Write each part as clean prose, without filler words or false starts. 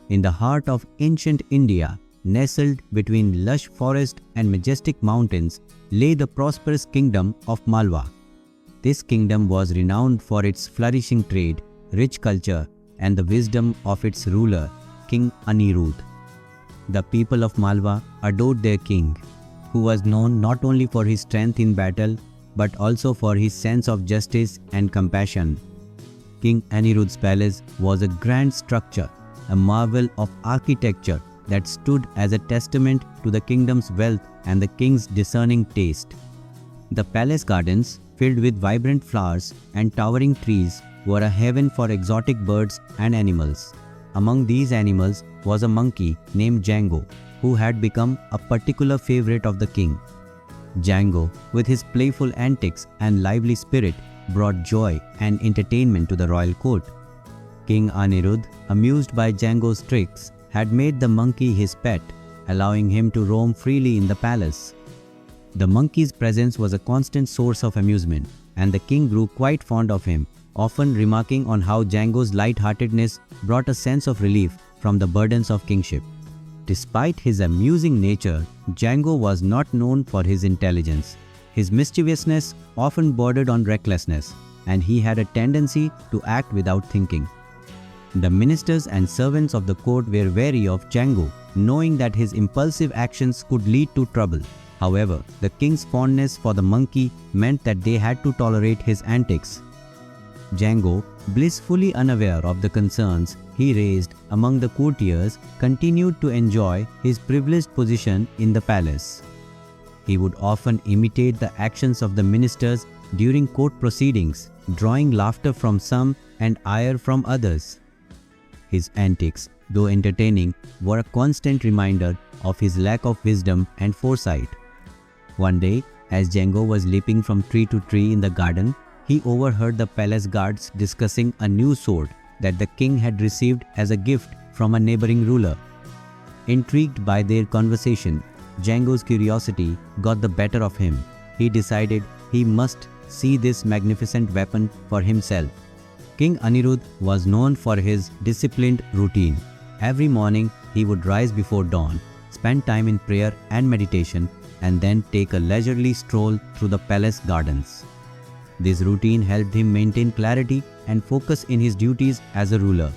In the heart of ancient India, nestled between lush forest and majestic mountains, lay the prosperous kingdom of Malwa. This kingdom was renowned for its flourishing trade, rich culture, and the wisdom of its ruler, King Anirudh. The people of Malwa adored their king, who was known not only for his strength in battle but also for his sense of justice and compassion. King Anirudh's palace was a grand structure, a marvel of architecture that stood as a testament to the kingdom's wealth and the king's discerning taste. The palace gardens, filled with vibrant flowers and towering trees, were a heaven for exotic birds and animals. Among these animals was a monkey named Jango, who had become a particular favorite of the king. Jango, with his playful antics and lively spirit, brought joy and entertainment to the royal court. King Anirudh, amused by Jango's tricks, had made the monkey his pet, allowing him to roam freely in the palace. The monkey's presence was a constant source of amusement, and the king grew quite fond of him, often remarking on how Jango's light-heartedness brought a sense of relief from the burdens of kingship. Despite his amusing nature, Jango was not known for his intelligence. His mischievousness often bordered on recklessness, and he had a tendency to act without thinking. The ministers and servants of the court were wary of Jango, knowing that his impulsive actions could lead to trouble. However, the king's fondness for the monkey meant that they had to tolerate his antics. Jango, blissfully unaware of the concerns he raised among the courtiers, continued to enjoy his privileged position in the palace. He would often imitate the actions of the ministers during court proceedings, drawing laughter from some and ire from others. His antics, though entertaining, were a constant reminder of his lack of wisdom and foresight. One day, as Jango was leaping from tree to tree in the garden, he overheard the palace guards discussing a new sword that the king had received as a gift from a neighboring ruler. Intrigued by their conversation, Jango's curiosity got the better of him. He decided he must see this magnificent weapon for himself. King Anirudh was known for his disciplined routine. Every morning, he would rise before dawn, spend time in prayer and meditation, and then take a leisurely stroll through the palace gardens. This routine helped him maintain clarity and focus in his duties as a ruler.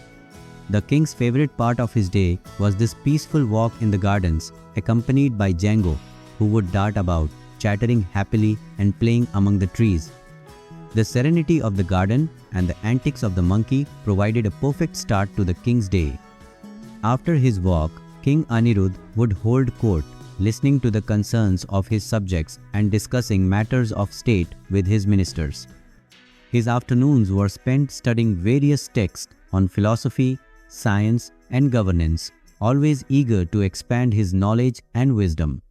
The king's favorite part of his day was this peaceful walk in the gardens, accompanied by Jango, who would dart about, chattering happily and playing among the trees. The serenity of the garden and the antics of the monkey provided a perfect start to the king's day. After his walk, King Anirudh would hold court, listening to the concerns of his subjects and discussing matters of state with his ministers. His afternoons were spent studying various texts on philosophy, science, and governance, always eager to expand his knowledge and wisdom.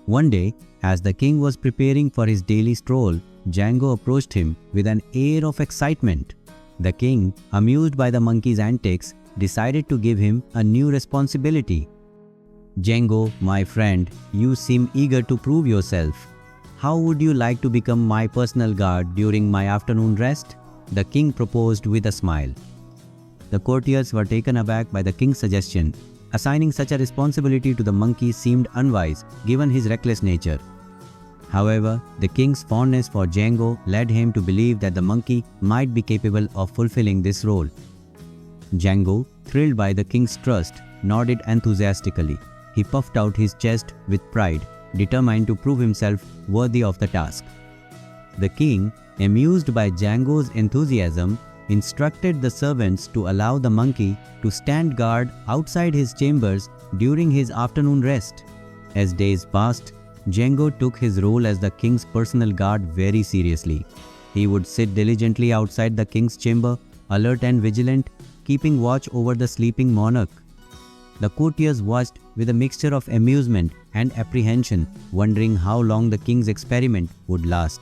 One day, as the king was preparing for his daily stroll, Jango approached him with an air of excitement. The king, amused by the monkey's antics, decided to give him a new responsibility. "Jango, my friend, you seem eager to prove yourself. How would you like to become my personal guard during my afternoon rest?" the king proposed with a smile. The courtiers were taken aback by the king's suggestion. Assigning such a responsibility to the monkey seemed unwise given his reckless nature. However, the king's fondness for Jango led him to believe that the monkey might be capable of fulfilling this role. Jango, thrilled by the king's trust, nodded enthusiastically. He puffed out his chest with pride, determined to prove himself worthy of the task. The king, amused by Jango's enthusiasm, instructed the servants to allow the monkey to stand guard outside his chambers during his afternoon rest. As days passed, Jango took his role as the king's personal guard very seriously. He would sit diligently outside the king's chamber, alert and vigilant, keeping watch over the sleeping monarch. The courtiers watched with a mixture of amusement and apprehension, wondering how long the king's experiment would last.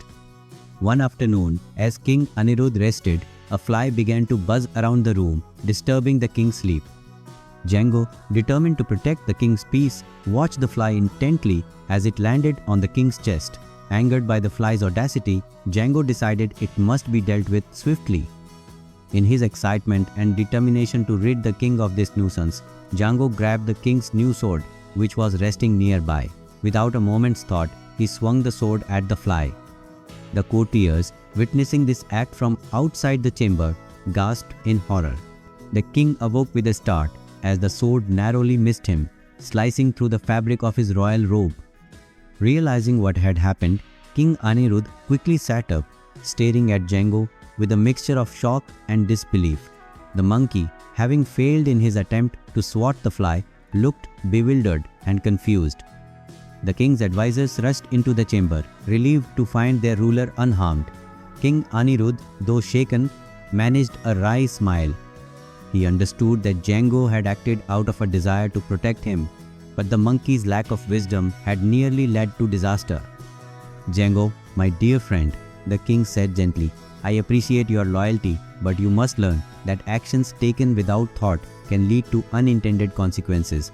One afternoon, as King Anirudh rested, a fly began to buzz around the room, disturbing the king's sleep. Jango, determined to protect the king's peace, watched the fly intently as it landed on the king's chest. Angered by the fly's audacity, Jango decided it must be dealt with swiftly. In his excitement and determination to rid the king of this nuisance, Jango grabbed the king's new sword, which was resting nearby. Without a moment's thought, he swung the sword at the fly. The courtiers, witnessing this act from outside the chamber, gasped in horror. The king awoke with a start as the sword narrowly missed him, slicing through the fabric of his royal robe. Realizing what had happened, King Anirudh quickly sat up, staring at Jango with a mixture of shock and disbelief. The monkey, having failed in his attempt to swat the fly, looked bewildered and confused. The king's advisors rushed into the chamber, relieved to find their ruler unharmed. King Anirudh, though shaken, managed a wry smile. He understood that Jango had acted out of a desire to protect him, but the monkey's lack of wisdom had nearly led to disaster. "Jango, my dear friend," the king said gently, "I appreciate your loyalty, but you must learn that actions taken without thought can lead to unintended consequences."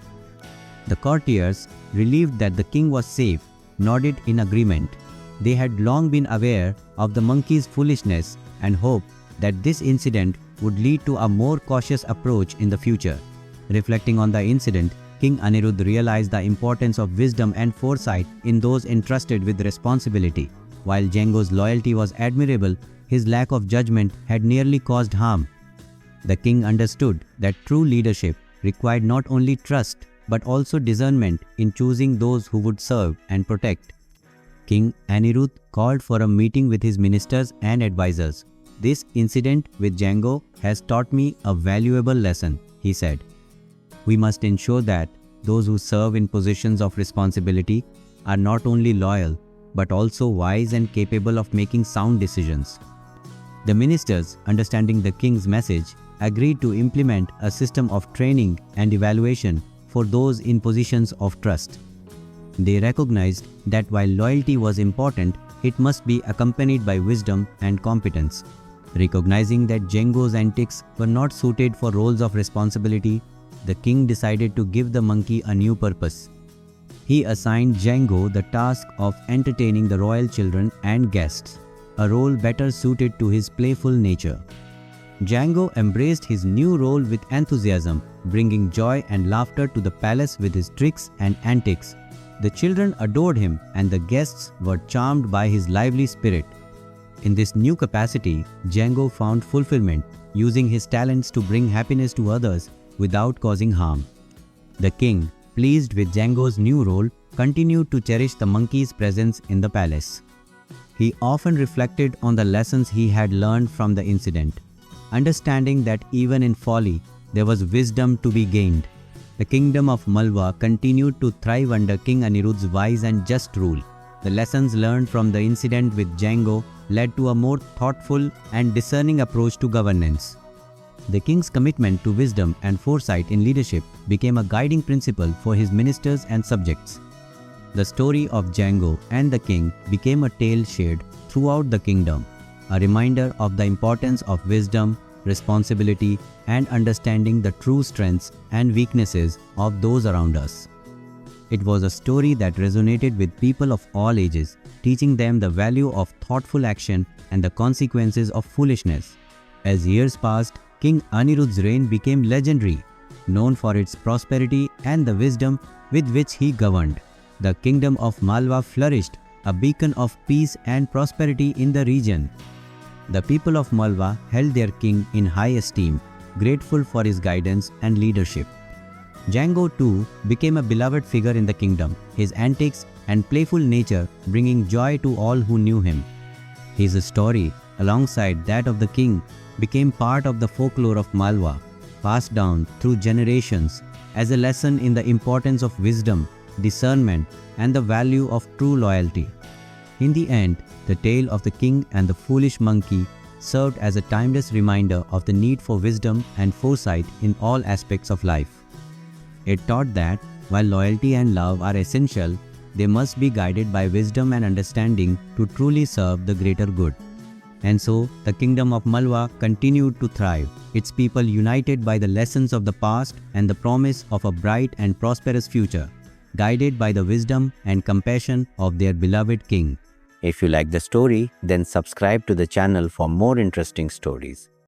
The courtiers, relieved that the king was safe, nodded in agreement. They had long been aware of the monkey's foolishness and hoped that this incident would lead to a more cautious approach in the future. Reflecting on the incident, King Anirudh realized the importance of wisdom and foresight in those entrusted with responsibility. While Jango's loyalty was admirable, his lack of judgment had nearly caused harm. The king understood that true leadership required not only trust but also discernment in choosing those who would serve and protect. King Anirudh called for a meeting with his ministers and advisors. "This incident with Jango has taught me a valuable lesson," he said. "We must ensure that those who serve in positions of responsibility are not only loyal but also wise and capable of making sound decisions." The ministers, understanding the king's message, agreed to implement a system of training and evaluation for those in positions of trust. They recognized that while loyalty was important, it must be accompanied by wisdom and competence. Recognizing that Jango's antics were not suited for roles of responsibility, the king decided to give the monkey a new purpose. He assigned Jango the task of entertaining the royal children and guests, a role better suited to his playful nature. Jango embraced his new role with enthusiasm, bringing joy and laughter to the palace with his tricks and antics. The children adored him and the guests were charmed by his lively spirit. In this new capacity, Jango found fulfillment, using his talents to bring happiness to others without causing harm. The king, pleased with Jango's new role, continued to cherish the monkey's presence in the palace. He often reflected on the lessons he had learned from the incident, understanding that even in folly, there was wisdom to be gained. The kingdom of Malwa continued to thrive under King Anirudh's wise and just rule. The lessons learned from the incident with Jango led to a more thoughtful and discerning approach to governance. The king's commitment to wisdom and foresight in leadership became a guiding principle for his ministers and subjects. The story of Jango and the king became a tale shared throughout the kingdom, a reminder of the importance of wisdom, responsibility, and understanding the true strengths and weaknesses of those around us. It was a story that resonated with people of all ages, teaching them the value of thoughtful action and the consequences of foolishness. As years passed, King Anirudh's reign became legendary, known for its prosperity and the wisdom with which he governed. The kingdom of Malwa flourished, a beacon of peace and prosperity in the region. The people of Malwa held their king in high esteem, grateful for his guidance and leadership. Jango too became a beloved figure in the kingdom, his antics and playful nature bringing joy to all who knew him. His story, alongside that of the king, became part of the folklore of Malwa, passed down through generations as a lesson in the importance of wisdom, discernment, and the value of true loyalty. In the end, the tale of the king and the foolish monkey served as a timeless reminder of the need for wisdom and foresight in all aspects of life. It taught that while loyalty and love are essential, they must be guided by wisdom and understanding to truly serve the greater good. And so, the kingdom of Malwa continued to thrive, its people united by the lessons of the past and the promise of a bright and prosperous future, guided by the wisdom and compassion of their beloved king. If you like the story, then subscribe to the channel for more interesting stories.